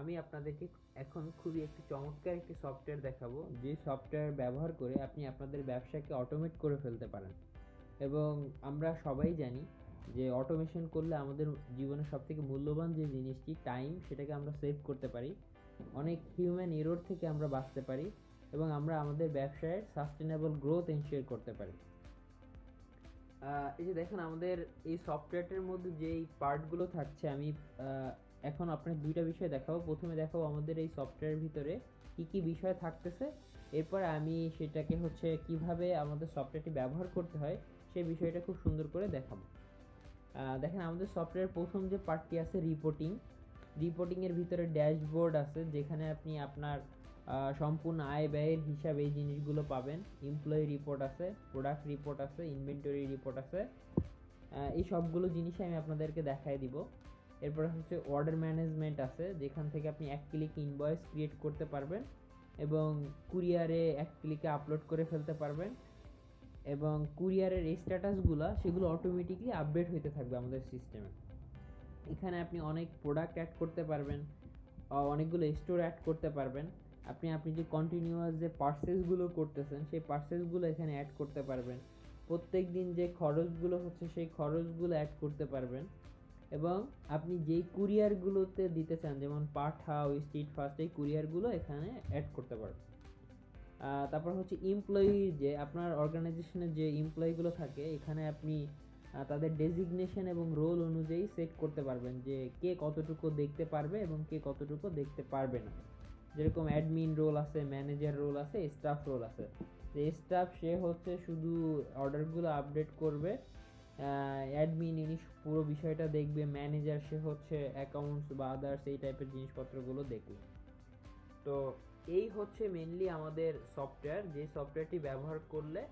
আমি আপনাদেরকে এখন খুবই একটি চমৎকার একটি সফটওয়্যার দেখাবো, যে সফটওয়্যার ব্যবহার করে আপনি আপনাদের ব্যবসাকে অটোমেট করে ফেলতে পারেন। এবং আমরা সবাই জানি যে অটোমেশন করলে আমাদের জীবনের সবথেকে মূল্যবান যে জিনিসটি টাইম, সেটাকে আমরা সেভ করতে পারি। অনেক হিউম্যান এরর থেকে আমরা বাঁচতে পারি এবং আমরা আমাদের ব্যবসায়ের সাস্টেনেবল গ্রোথ এনশিওর করতে পারি। এই যে দেখেন, আমাদের এই সফটওয়্যারটার মধ্যে যেই পার্টগুলো থাকছে, আমি এখন আপনার দুইটা বিষয় দেখাবো। প্রথমে দেখাবো আমাদের এই সফটওয়্যারের ভিতরে কি কি বিষয় থাকতেছে, এরপর আমি সেটাকে কিভাবে আমাদের সফটওয়্যারটি ব্যবহার করতে হয় সেই বিষয়টা খুব সুন্দর করে দেখাবো। দেখেন, আমাদের সফটওয়্যার প্রথম যে পার্টটি আছে রিপোর্টিংয়ের ভিতরে ড্যাশবোর্ড আছে, যেখানে আপনি আপনার সম্পূর্ণ আয় ব্যয়ের হিসাব এই জিনিসগুলো পাবেন। এমপ্লয়ি রিপোর্ট আছে, প্রোডাক্ট রিপোর্ট আছে, ইনভেন্টরি রিপোর্ট আছে। এই সবগুলো জিনিসই আমি আপনাদেরকে দেখাই দিব। এরপর অর্ডার ম্যানেজমেন্ট আছে, যেখান থেকে আপনি এক ক্লিক ইনভয়েস ক্রিয়েট করতে পারবেন এবং কুরিয়ারে এক ক্লিকে আপলোড করে ফেলতে পারবেন। এবং কুরিয়ারের এই স্ট্যাটাসগুলো সেগুলো অটোমেটিকলি আপডেট হইতে থাকবে আমাদের সিস্টেমে। এখানে আপনি অনেক প্রোডাক্ট অ্যাড করতে পারবেন, অনেকগুলো স্টোর অ্যাড করতে পারবেন। আপনি যে কন্টিনিউয়াস যে পার্সেসগুলো করতেছেন সেই পার্সেসগুলো এখানে অ্যাড করতে পারবেন। প্রত্যেক দিন যে খরচগুলো হচ্ছে সেই খরচগুলো অ্যাড করতে পারবেন। এবং আপনি যেই কুরিয়ারগুলোতে দিতে চান, যেমন পাঠাও, স্ট্রিট ফাস্ট, এই কুরিয়ারগুলো এখানে অ্যাড করতে পারবেন। তারপর এমপ্লয়ি, যে আপনার অর্গানাইজেশনের যে এমপ্লয়িগুলো থাকে, এখানে আপনি তাদের ডেজিগনেশন এবং রোল অনুযায়ী সেট করতে পারবেন যে কে কতটুকু দেখতে পারবে এবং কে কতটুকু দেখতে পারবে না। যেরকম অ্যাডমিন রোল আছে, ম্যানেজার রোল আছে, স্টাফ রোল আছে। যে স্টাফ, সে শুধু অর্ডারগুলো আপডেট করবে। অ্যাডমিন, ইনি পুরো বিষয়টা দেখবে। ম্যানেজার, সে অ্যাকাউন্টস বা আদার্স এই টাইপের জিনিসপত্রগুলো দেখবে। তো এই মেনলি আমাদের সফটওয়্যার, যে সফটওয়্যারটি ব্যবহার করলে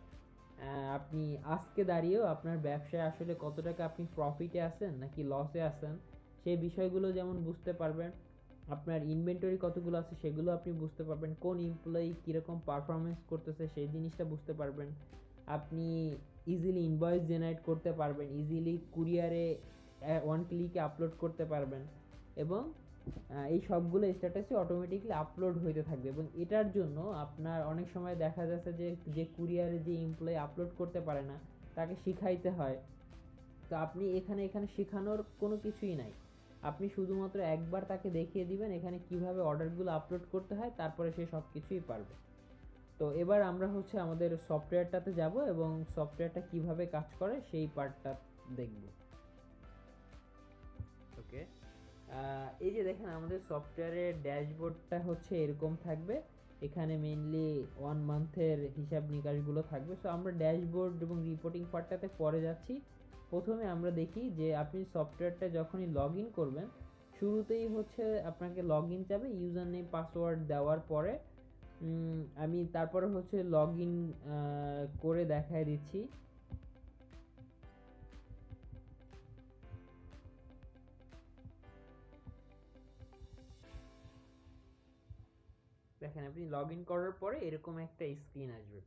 আপনি আজকে দাঁড়িয়েও আপনার ব্যবসায় আসলে কত টাকা আপনি প্রফিটে আছেন নাকি লসে আছেন সেই বিষয়গুলো যেমন বুঝতে পারবেন। আপনার ইনভেন্টরি কতগুলো আছে সেগুলো আপনি বুঝতে পারবেন। কোন এমপ্লয়ি কীরকম পারফরমেন্স করতেছে সেই জিনিসটা বুঝতে পারবেন। আপনি ইজিলি ইনভয়েস জেনারেট করতে পারবেন, ইজিলি কুরিয়ারে ওয়ান ক্লিকে আপলোড করতে পারবেন। এবং এই সবগুলো স্ট্যাটাসই অটোমেটিকলি আপলোড হইতে থাকবে। এবং এটার জন্য আপনার অনেক সময় দেখা যাচ্ছে যে যে কুরিয়ারে যে এমপ্লয়ি আপলোড করতে পারে না, তাকে শিখাইতে হয়। তো আপনি এখানে শেখানোর কোনো কিছুই নাই। আপনি শুধুমাত্র একবার তাকে দেখিয়ে দিবেন এখানে কিভাবে অর্ডারগুলো আপলোড করতে হয়, তারপরে সে সব কিছুই পারবে। তো এবার আমরা আমাদের সফটওয়্যারটাতে যাব এবং সফটওয়্যারটা কিভাবে কাজ করে সেই পার্টটা দেখব। ওকে, এই যে দেখেন, আমাদের সফটওয়্যারের ড্যাশবোর্ডটা এরকম থাকবে। এখানে মেইনলি 1 মান্থের হিসাব নিকাশগুলো থাকবে। সো আমরা ড্যাশবোর্ড এবং রিপোর্টিং পার্টটাতে পরে যাচ্ছি। প্রথমে আমরা দেখি যে আপনি সফটওয়্যারটা যখনই লগ ইন করবেন, শুরুতেই আপনাকে লগ ইন চাবে। ইউজার নেম পাসওয়ার্ড দেওয়ার পরে আমি তারপরে লগ ইন করে দেখায় দিচ্ছি। দেখেন, আপনি লগ ইন করার পরে এরকম একটা স্ক্রিন আসবে।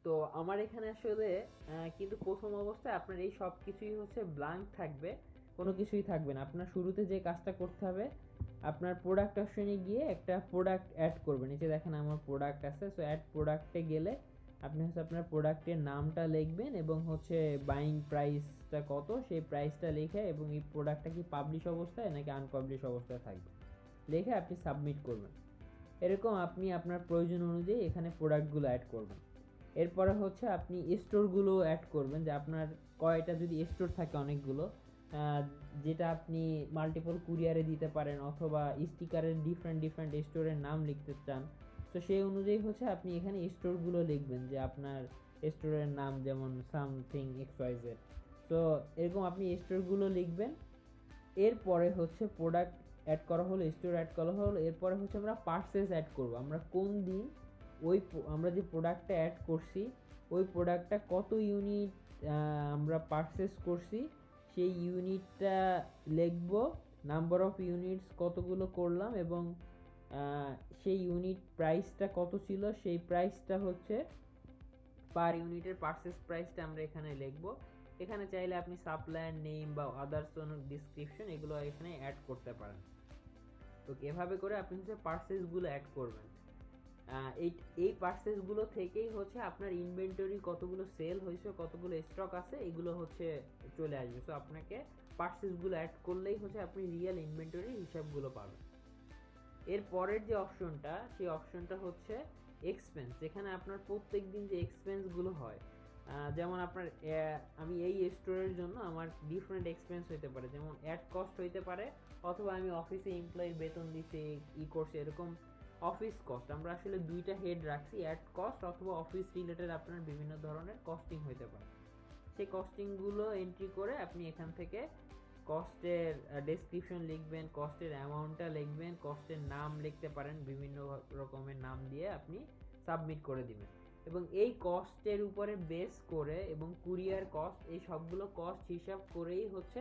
তো আমার এখানে কিন্তু প্রথম অবস্থায় আপনার এই সব কিছুই ব্ল্যাঙ্ক থাকবে, কোনো কিছুই থাকবে না। আপনার শুরুতে যে কাজটা করতে হবে, আপনার প্রোডাক্ট অপশনে গিয়ে একটা প্রোডাক্ট অ্যাড করবেন। নিচে দেখেন আমার প্রোডাক্ট আছে। সো অ্যাড প্রোডাক্টে গেলে আপনি আপনার প্রোডাক্টের নামটা লিখবেন এবং বাইং প্রাইসটা কত সেই প্রাইসটা লিখে, এবং এই প্রোডাক্টটা কি পাবলিশ অবস্থায় নাকি আনপাবলিশ অবস্থায় থাকবে লিখে আপনি সাবমিট করবেন। এরকম আপনি আপনার প্রয়োজন অনুযায়ী এখানে প্রোডাক্টগুলো অ্যাড করবেন। এরপরে আপনি স্টোরগুলো অ্যাড করবেন, যে আপনার কয়টা যদি স্টোর থাকে অনেকগুলো, যেটা আপনি মাল্টিপল কুরিয়ারে দিতে পারেন অথবা স্টিকারের ডিফারেন্ট স্টোরের নাম লিখতে চান। তো সেই অনুযায়ী আপনি এখানে স্টোরগুলো লিখবেন, যে আপনার স্টোরের নাম যেমন সামথিং এক্সওয়াইজেড। তো এরকম আপনি স্টোরগুলো লিখবেন। এরপরে প্রোডাক্ট অ্যাড করা হলো, স্টোর অ্যাড করা হলো। এরপরে আমরা পার্সেস অ্যাড করব। আমরা কোন দিন আমরা যে প্রোডাক্টটা অ্যাড করছি ওই প্রোডাক্টটা কত ইউনিট আমরা পারচেস করছি সেই ইউনিটটা লিখব। নাম্বার অফ ইউনিটস কতগুলো করলাম এবং সেই ইউনিট প্রাইসটা কত ছিল সেই প্রাইসটা পার ইউনিটের পারচেস প্রাইসটা আমরা এখানে লিখব। এখানে চাইলে আপনি সাপ্লায়ার নেম বা আদার্স কোনো ডিসক্রিপশন এগুলো এখানে অ্যাড করতে পারেন। ওকে, এভাবে করে আপনি হচ্ছে পার্সেসগুলো অ্যাড করবেন। এই এই পার্সেসগুলো থেকেই হচ্ছে আপনার ইনভেন্টরি কতগুলো সেল হয়েছে, কতগুলো স্টক আছে, এগুলো হচ্ছে চলে আসবে। সো আপনাকে পার্সেসগুলো অ্যাড করলেই হচ্ছে আপনি রিয়েল ইনভেন্টরি হিসাবগুলো পাবেন। এর পরের যে অপশনটা, সেই অপশনটা হচ্ছে এক্সপেন্স, যেখানে আপনার প্রত্যেক দিন যে এক্সপেন্সগুলো হয়, যেমন আপনার আমি এই স্টোরের জন্য আমার ডিফারেন্ট এক্সপেন্স হইতে পারে, যেমন অ্যাড কস্ট হইতে পারে, অথবা আমি অফিসে এমপ্লয়ির বেতন দিছি ই করছি, এরকম অফিস কস্ট। আমরা আসলে দুইটা হেড রাখছি, অ্যাড কস্ট অথবা অফিস রিলেটেড আপনার বিভিন্ন ধরনের কস্টিং হইতে পারে। সেই কস্টিংগুলো এন্ট্রি করে আপনি এখান থেকে কস্টের ডেসক্রিপশন লিখবেন, কস্টের অ্যামাউন্টটা লিখবেন, কস্টের নাম লিখতে পারেন, বিভিন্ন রকমের নাম দিয়ে আপনি সাবমিট করে দিবেন। এবং এই কস্টের উপরে বেস করে এবং কুরিয়ার কস্ট, এই সবগুলো কস্ট হিসাব করেই হচ্ছে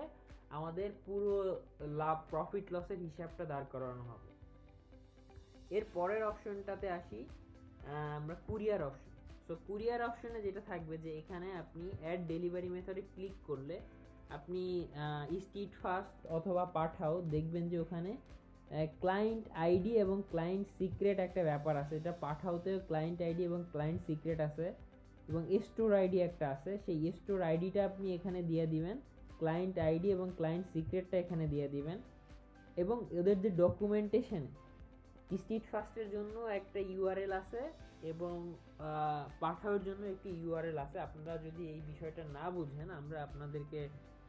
আমাদের পুরো লাভ প্রফিট লসের হিসাবটা দাঁড় করানো হবে। এর পরের অপশনটাতে আসি, আমরা কুরিয়ার অপশন। সো কুরিয়ার অপশনে যেটা থাকবে যে এখানে আপনি অ্যাড ডেলিভারি মেথডে ক্লিক করলে আপনি স্ট্রিট ফাস্ট অথবা পাঠাও, দেখবেন যে ওখানে ক্লায়েন্ট আইডি এবং ক্লায়েন্ট সিক্রেট একটা ব্যাপার আছে। এটা পাঠাওতে ক্লায়েন্ট আইডি এবং ক্লায়েন্ট সিক্রেট আছে, এবং স্টোর আইডি একটা আছে। সেই স্টোর আইডিটা আপনি এখানে দিয়ে দিবেন, ক্লায়েন্ট আইডি এবং ক্লায়েন্ট সিক্রেটটা এখানে দিয়ে দিবেন। এবং ওদের যে ডকুমেন্টেশন, স্ট্রিট ফাস্টের জন্য একটা ইউআরএল আছে এবং পাঠাওয়ার জন্য একটি ইউআরএল আছে। আপনারা যদি এই বিষয়টা না বুঝেন, আমরা আপনাদেরকে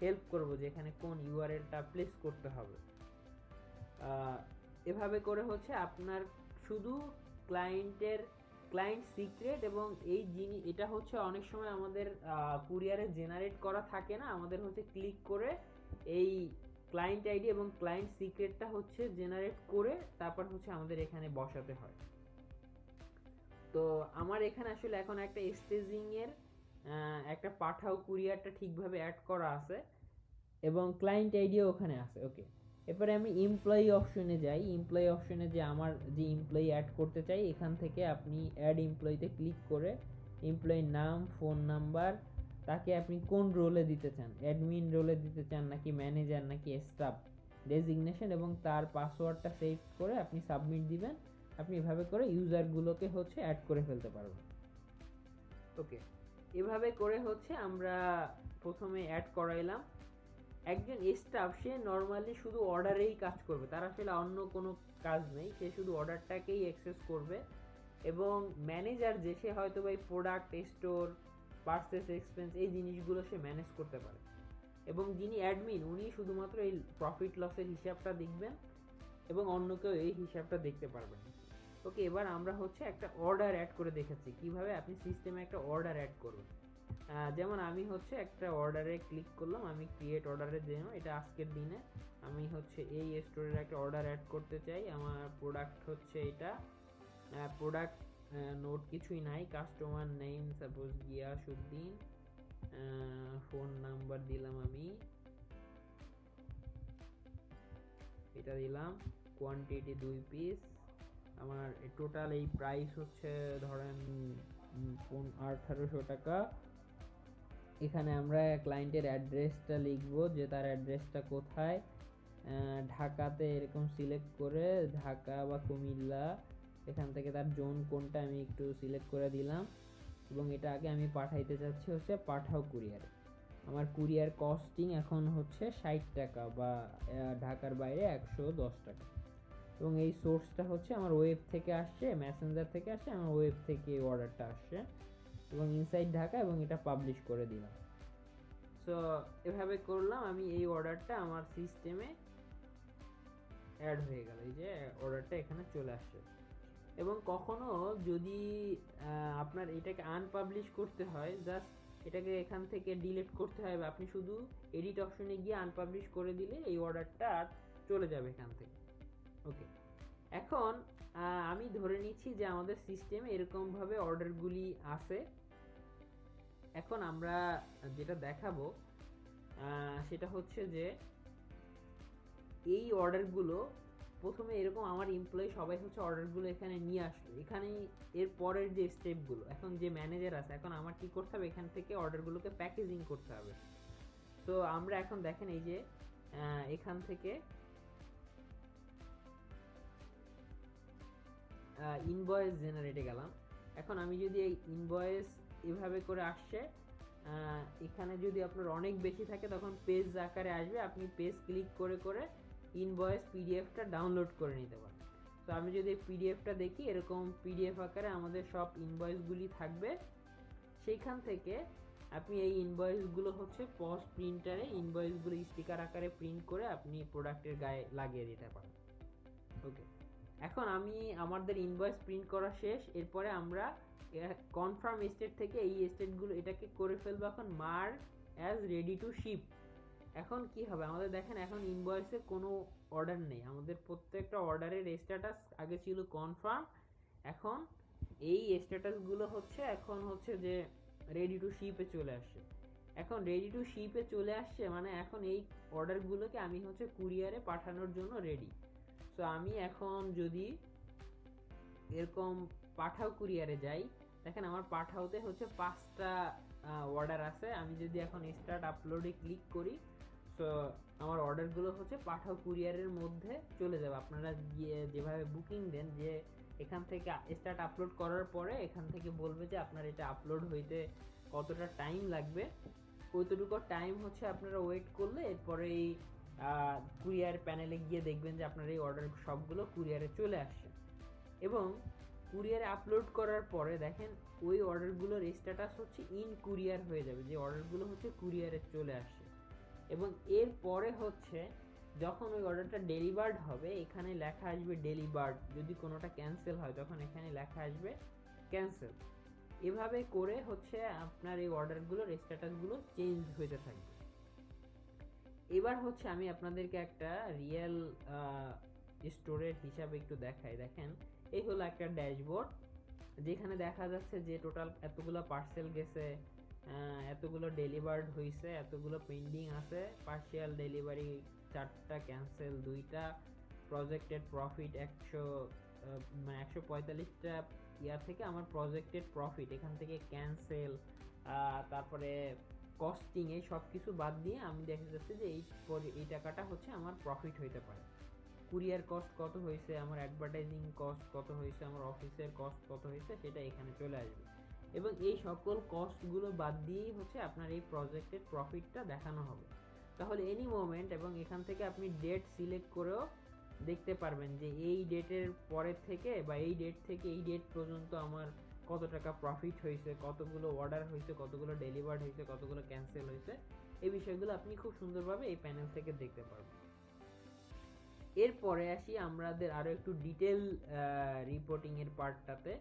হেল্প করব যে এখানে কোন ইউআরএলটা প্লেস করতে হবে। এভাবে করে হচ্ছে আপনার শুধু ক্লায়েন্ট সিক্রেট এবং এই জিনিস, এটা হচ্ছে অনেক সময় আমাদের কুরিয়ারে জেনারেট করা থাকে না, আমাদের হচ্ছে ক্লিক করে এই ক্লায়েন্ট আইডি এবং ক্লায়েন্ট সিক্রেটটা হচ্ছে জেনারেট করে তারপর হচ্ছে আমাদের এখানে বসাতে হয়। তো আমার এখানে আসলে এখন একটা স্টেজিং এর একটা পাঠাও কুরিয়ারটা ঠিকভাবে অ্যাড করা আছে এবং ক্লায়েন্ট আইডিও ওখানে আছে। ওকে, এরপরে আমি এমপ্লয়ি অপশনে যাই। এমপ্লয়ি অপশনে যে আমার যে এমপ্লয়ি অ্যাড করতে চাই, এখান থেকে আপনি অ্যাড এমপ্লয়িতে ক্লিক করে এমপ্লয়ির নাম, ফোন নাম্বার, তাকে আপনি কোন রোলে দিতে চান, অ্যাডমিন রোলে দিতে চান নাকি ম্যানেজার নাকি স্টাফ, ডেজিগনেশন এবং তার পাসওয়ার্ডটা সেভ করে আপনি সাবমিট দিবেন। আপনি এভাবে করে ইউজারগুলোকে হচ্ছে অ্যাড করে ফেলতে পারবেন। ওকে, এভাবে করে হচ্ছে আমরা প্রথমে অ্যাড করাইলাম। একজন স্টাফ, সে নর্মালি শুধু অর্ডারেই কাজ করবে, তার আসলে অন্য কোনো কাজ নেই, সে শুধু অর্ডারটাকেই অ্যাক্সেস করবে। এবং ম্যানেজার যে, সে হয়তো বা প্রোডাক্ট, স্টোর, পারচেস এক্সপেন্স, এই জিনিসগুলো সে ম্যানেজ করতে পারে। এবং যিনি অ্যাডমিন, উনি শুধুমাত্র এই প্রফিট লসের হিসাবটা দেখবেন এবং অন্য কেউ এই হিসাবটা দেখতে পারবেন। ওকে, এবার আমরা হচ্ছে একটা অর্ডার অ্যাড করে দেখাচ্ছি কিভাবে আপনি সিস্টেমে একটা অর্ডার অ্যাড করবেন। যেমন আমি হচ্ছে একটা অর্ডারে ক্লিক করলাম, আমি ক্রিয়েট অর্ডারের জন্য, এটা আজকের দিনে আমি হচ্ছে এই স্টোরের একটা অর্ডার অ্যাড করতে চাই। আমার প্রোডাক্ট হচ্ছে এটা, প্রোডাক্ট নোট কিছুই নাই, customer name suppose Giasuddin, phone number দিলাম, আমি এটা দিলাম, কোয়ান্টিটি 2 পিস, আমার টোটাল এই প্রাইস হচ্ছে ধরেন 1800 টাকা। এখানে আমরা ক্লায়েন্টের অ্যাড্রেসটা লিখবো যে তার অ্যাড্রেসটা কোথায়, ঢাকাতে এরকম সিলেক্ট করে, ঢাকা বা কুমিল্লা, এখান থেকে তার জোন কোনটা আমি একটু সিলেক্ট করে দিলাম। এবং এটা আগে আমি পাঠাইতে চাচ্ছি হচ্ছে পাঠাও কুরিয়ারে। আমার কুরিয়ার কস্টিং এখন হচ্ছে 60 টাকা বা ঢাকার বাইরে 110 টাকা। এবং এই সোর্সটা হচ্ছে আমার ওয়েব থেকে আসছে, মেসেঞ্জার থেকে আসছে, আমার ওয়েব থেকে এই অর্ডারটা আসছে এবং ইনসাইড ঢাকা, এবং এটা পাবলিশ করে দিলাম। সো এভাবে করলাম, আমি এই অর্ডারটা আমার সিস্টেমে অ্যাড হয়ে গেল, এই যে অর্ডারটা এখানে চলে আসছে। এবং কখনো যদি আপনার এটাকে আনপাবলিশ করতে হয়, জাস্ট এটাকে এখান থেকে ডিলিট করতে হয়, বা আপনি শুধু এডিট অপশনে গিয়ে আনপাবলিশ করে দিলে এই অর্ডারটা চলে যাবে এখান থেকে। ওকে, এখন আমি ধরে নিচ্ছি যে আমাদের সিস্টেমে এরকমভাবে অর্ডারগুলি আছে। এখন আমরা যেটা দেখাবো সেটা হচ্ছে যে এই অর্ডারগুলো প্রথমে এরকম আমার এমপ্লয়ি সবাই হচ্ছে অর্ডারগুলো এখানে নিয়ে আসলো, এখানে এর পরের যে স্টেপগুলো, এখন যে ম্যানেজার আছে, এখন আমার কি করতে হবে, এখান থেকে অর্ডারগুলোকে প্যাকেজিং করতে হবে। তো আমরা এখন দেখেন এই যে এখান থেকে ইনভয়েস জেনারেটে গেলাম। এখন আমি যদি এই ইনভয়েস এভাবে করে আসছে, এখানে যদি আপনার অনেক বেশি থাকে তখন পেজ আকারে আসবে, আপনি পেজ ক্লিক করে করে ইনভয়েস পিডিএফটা ডাউনলোড করে নিতে পারেন। তো আমি যদি পিডিএফটা দেখি, এরকম পিডিএফ আকারে আমাদের সব ইনভয়েসগুলি থাকবে। সেইখান থেকে আপনি এই ইনভয়েসগুলো হচ্ছে পজ প্রিন্টারে ইনভয়েসগুলো স্টিকার আকারে প্রিন্ট করে আপনি প্রোডাক্টের গায়ে লাগিয়ে দিতে পারেন। ওকে, এখন আমি আমাদের ইনভয়েস প্রিন্ট করা শেষ। এরপরে আমরা কনফার্ম স্টেট থেকে এই স্টেটগুলো এটাকে করে ফেলবো এখন mark as ready to sheep. এখন কি হবে আমাদের দেখেন, এখন ইনভয়েসে কোনো অর্ডার নেই, আমাদের প্রত্যেকটা অর্ডারের স্ট্যাটাস আগে ছিল কনফার্ম, এখন এই স্ট্যাটাসগুলো হচ্ছে এখন হচ্ছে যে রেডি টু শিপে চলে আসছে। এখন রেডি টু শিপে চলে আসছে মানে এখন এই অর্ডারগুলোকে আমি হচ্ছে কুরিয়ারে পাঠানোর জন্য রেডি। সো আমি এখন যদি এরকম পাঠাও কুরিয়ারে যাই, দেখেন আমার পাঠাওতে হচ্ছে 5টা অর্ডার আছে। আমি যদি এখন স্টার্ট আপলোডে ক্লিক করি, সো আমার অর্ডারগুলো হচ্ছে পাঠাও কুরিয়ারের মধ্যে চলে যাবে। আপনারা গিয়ে যেভাবে বুকিং দেন, যে এখান থেকে স্টার্ট আপলোড করার পরে এখান থেকে বলবে যে আপনার এটা আপলোড হইতে কতটা টাইম লাগবে, কতটুকু টাইম হচ্ছে আপনারা ওয়েট করলে এরপরে এই কুরিয়ার প্যানেলে গিয়ে দেখবেন যে আপনার এই অর্ডার সবগুলো কুরিয়ারে চলে আসছে। এবং কুরিয়ারে আপলোড করার পরে দেখেন ওই অর্ডারগুলোর স্ট্যাটাস হচ্ছে ইন কুরিয়ার হয়ে যাবে, যে অর্ডারগুলো হচ্ছে কুরিয়ারে চলে আসছে। এবং এর পরে হচ্ছে যখন ওই অর্ডারটা ডেলিভার্ড হবে এখানে লেখা আসবে ডেলিভার্ড, যদি কোনোটা ক্যান্সেল হয় তখন এখানে লেখা আসবে ক্যান্সেল। এভাবে করে হচ্ছে আপনার এই অর্ডারগুলোর স্ট্যাটাসগুলো চেঞ্জ হতে থাকবে। এবার হচ্ছে আমি আপনাদেরকে একটা রিয়েল স্টোরের হিসাবে একটু দেখাই। দেখেন এই হলো একটা ড্যাশবোর্ড, যেখানে দেখা যাচ্ছে যে টোটাল এতগুলো পার্সেল গেছে, এতগুলো ডেলিভার্ড হয়েছে, এতগুলো পেন্ডিং আছে, পার্শিয়াল ডেলিভারি 4টা, ক্যান্সেল 2টা, প্রজেক্টেড প্রফিট 145টা ইয়া থেকে আমার প্রজেক্টেড প্রফিট, এখান থেকে ক্যান্সেল, তারপরে কস্টিং, এই সব কিছু বাদ দিয়ে আমি দেখা যাচ্ছে যে এই টাকাটা হচ্ছে আমার প্রফিট হইতে পারে। কুরিয়ার কস্ট কত হয়েছে, আমার অ্যাডভার্টাইজিং কস্ট কত হয়েছে, আমার অফিসের কস্ট কত হয়েছে, সেটা এখানে চলে আসবে। এবং এই সকল কস্টগুলো বাদ দিয়েই হচ্ছে আপনার এই প্রজেক্টের প্রফিটটা দেখানো হবে। তাহলে এনি মোমেন্ট, এবং এখান থেকে আপনি ডেট সিলেক্ট করেও দেখতে পারবেন যে এই ডেটের পরের থেকে বা এই ডেট থেকে এই ডেট পর্যন্ত আমার কত টাকা প্রফিট হয়েছে, কতগুলো অর্ডার হয়েছে, কতগুলো ডেলিভার্ড হয়েছে, কতগুলো ক্যান্সেল হয়েছে, এই বিষয়গুলো আপনি খুব সুন্দরভাবে এই প্যানেল থেকে দেখতে পারবেন। এরপরে আসি আমাদের আরো একটু ডিটেল রিপোর্টিং এর পার্টটাতে,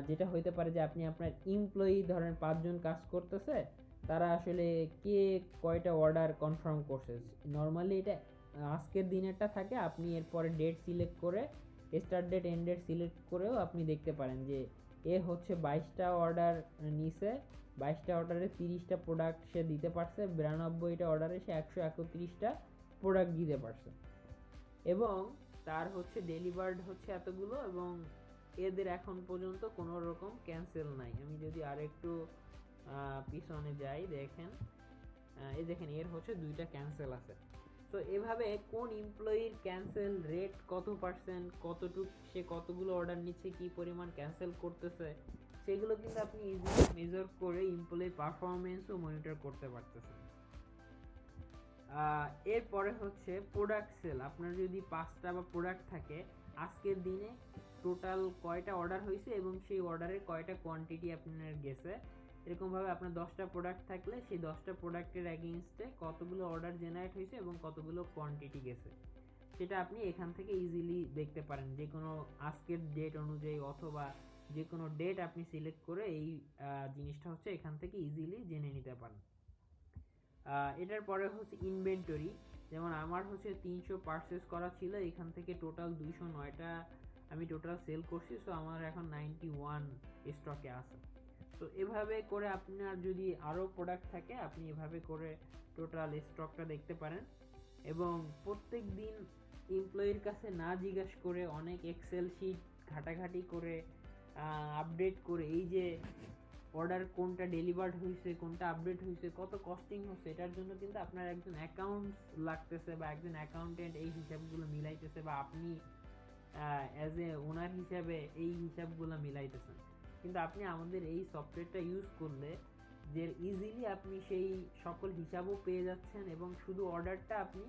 যেটা হইতে পারে যে আপনি আপনার এমপ্লয়ি ধরেন 5 জন কাজ করতেছে, তারা আসলে কে কয়টা অর্ডার কনফার্ম করছে। নর্মালি এটা আজকের দিনেরটা থাকে, আপনি এরপরে ডেট সিলেক্ট করে start date end date select করেও আপনি দেখতে পারেন যে এ হচ্ছে 22টা অর্ডার নিছে, 22টা অর্ডারে 30টা প্রোডাক্ট সে দিতে পারছে, 92টা অর্ডারে সে 131টা প্রোডাক্ট দিতে পারছে, এবং তার হচ্ছে ডেলিভার্ড হচ্ছে এতগুলো, এবং এদের এখন পর্যন্ত কোনো রকম ক্যান্সেল নাই। আমি যদি আর একটু পিছনে যাই, দেখেন এই দেখেন এর হচ্ছে 2টা ক্যান্সেল আছে। তো এভাবে কোন এমপ্লয়ির ক্যান্সেল রেট কত পার্সেন্ট, কতটুক সে কতগুলো অর্ডার নিচ্ছে, কি পরিমাণ ক্যান্সেল করতেছে, সেগুলো কিন্তু আপনি ইজিলি মেজার করে এমপ্লয়ির পারফরমেন্সও মনিটর করতে পারতেছেন। এরপরে হচ্ছে প্রোডাক্ট সেল। আপনার যদি 5টা বা প্রোডাক্ট থাকে, আজকের দিনে টোটাল কয়টা অর্ডার হয়েছে এবং সেই অর্ডারের কয়টা কোয়ান্টিটি আপনার গেছে, এরকমভাবে আপনার 10টা প্রোডাক্ট থাকলে সেই 10টা প্রোডাক্টের অ্যাগেইনস্টে কতগুলো অর্ডার জেনারেট হয়েছে এবং কতগুলো কোয়ান্টিটি গেছে, সেটা আপনি এখান থেকে ইজিলি দেখতে পারেন। যে কোনো আজকের ডেট অনুযায়ী অথবা যে কোনো ডেট আপনি সিলেক্ট করে এই জিনিসটা হচ্ছে এখান থেকে ইজিলি জেনে নিতে পারেন। এটার পরে হচ্ছে ইনভেন্টরি। যেমন আমার হচ্ছে 300 পারচেস করা ছিল, এখান থেকে টোটাল 209টা আমি টোটাল সেল করছি, সো আমার এখন 91 স্টকে আছে। তো এভাবে করে আপনার যদি আরও প্রোডাক্ট থাকে আপনি এভাবে করে টোটাল স্টকটা দেখতে পারেন। এবং প্রত্যেক দিন এমপ্লয়ির কাছে না জিজ্ঞাসা করে অনেক এক্সেল শিট ঘাটাঘাটি করে আপডেট করে, এই যে অর্ডার কোনটা ডেলিভার্ড হয়েছে, কোনটা আপডেট হয়েছে, কত কস্টিং হচ্ছে, এটার জন্য কিন্তু আপনার একজন অ্যাকাউন্টস লাগতেছে বা একজন অ্যাকাউন্টেন্ট এই হিসাবগুলো মিলাইতেছে, বা আপনি অ্যাজ এ ওনার হিসাবে এই হিসাবগুলো মিলাইতেছেন, কিন্তু আপনি আমাদের এই সফটওয়্যারটা ইউজ করলে যে ইজিলি আপনি সেই সকল হিসাবও পেয়ে যাচ্ছেন, এবং শুধু অর্ডারটা আপনি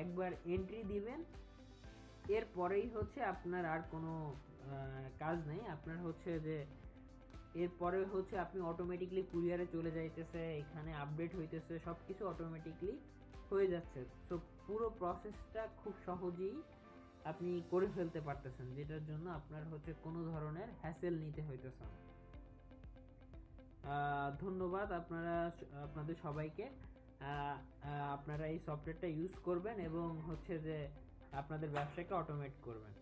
একবার এন্ট্রি দিবেন, এরপরেই হচ্ছে আপনার আর কোনো কাজ নেই। আপনার হচ্ছে যে এরপরে হচ্ছে আপনি অটোমেটিকলি কুরিয়ারে চলে যাইতেছে, এখানে আপডেট হইতেছে, সব কিছু অটোমেটিকলি হয়ে যাচ্ছে। সো পুরো প্রসেসটা খুব সহজেই আপনি করে ফেলতে পারতেছেন, যেটার জন্য আপনার হচ্ছে কোনো ধরনের হ্যাসেল নিতে হইতেছে না। ধন্যবাদ আপনাদের সবাইকে। আপনারা এই সফটওয়্যারটা ইউজ করবেন এবং হচ্ছে যে আপনাদের ব্যবসাকে অটোমেট করবেন।